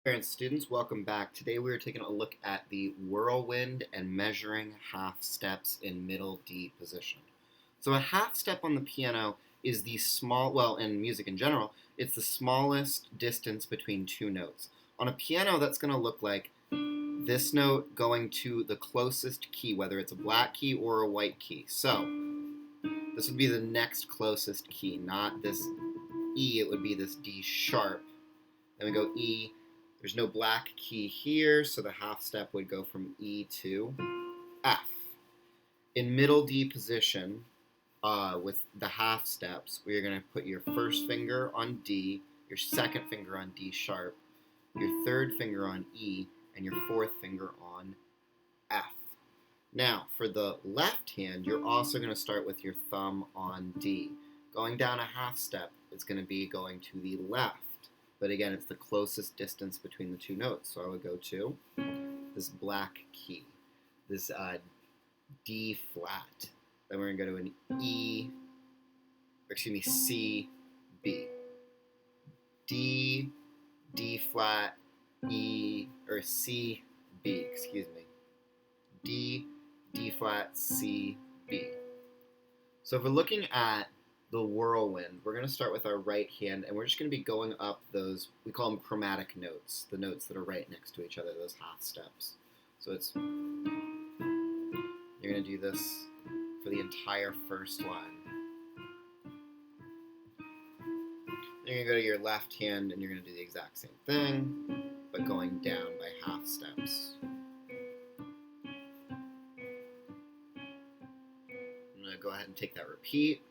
Parents, students, welcome back. Today we are taking a look at the whirlwind and measuring half steps in middle D position. So a half step on the piano is the in music in general, it's the smallest distance between two notes. On a piano, that's going to look like this note going to the closest key, whether it's a black key or a white key. So this would be the next closest key, not this E, it would be this D sharp. Then we go E. There's no black key here, so the half step would go from E to F. In middle D position, with the half steps, we are going to put your first finger on D, your second finger on D sharp, your third finger on E, and your fourth finger on F. Now, for the left hand, you're also going to start with your thumb on D. Going down a half step, it's going to be going to the left. But again, it's the closest distance between the two notes. So I would go to this black key, this D flat. Then we're going to go to an C, B. D, D flat, E, or C, B, D, D flat, C, B. So if we're looking at the whirlwind, we're going to start with our right hand, and we're just going to be going up those, we call them chromatic notes, the notes that are right next to each other, those half steps. So you're going to do this for the entire first line. Then you're going to go to your left hand, and you're going to do the exact same thing, but going down by half steps. I'm going to go ahead and take that repeat.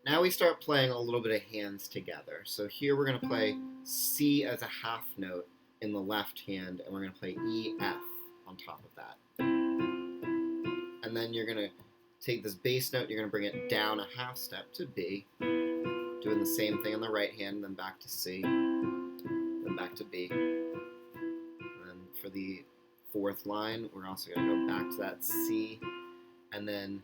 Now we start playing a little bit of hands together. So here we're going to play C as a half note in the left hand, and we're going to play E, F on top of that. And then you're going to take this bass note, you're going to bring it down a half step to B, doing the same thing on the right hand, then back to C, then back to B. And then for the fourth line, we're also going to go back to that C, and then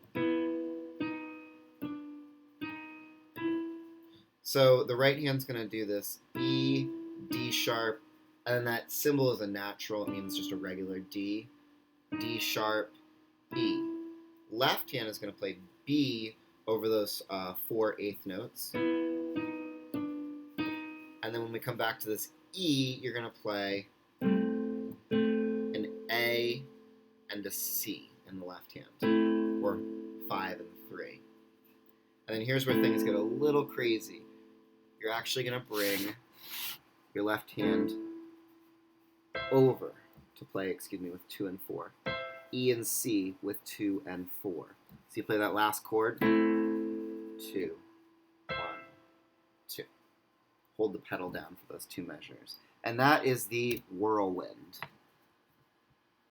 so the right hand's going to do this E, D sharp, and that symbol is a natural. It means just a regular D, D sharp, E. Left hand is going to play B over those 4 eighth notes. And then when we come back to this E, you're going to play an A and a C in the left hand, or 5 and 3. And then here's where things get a little crazy. You're actually going to bring your left hand over to play, with 2 and 4. E and C with 2 and 4. So you play that last chord, 2, 1, 2. Hold the pedal down for those 2 measures. And that is the whirlwind.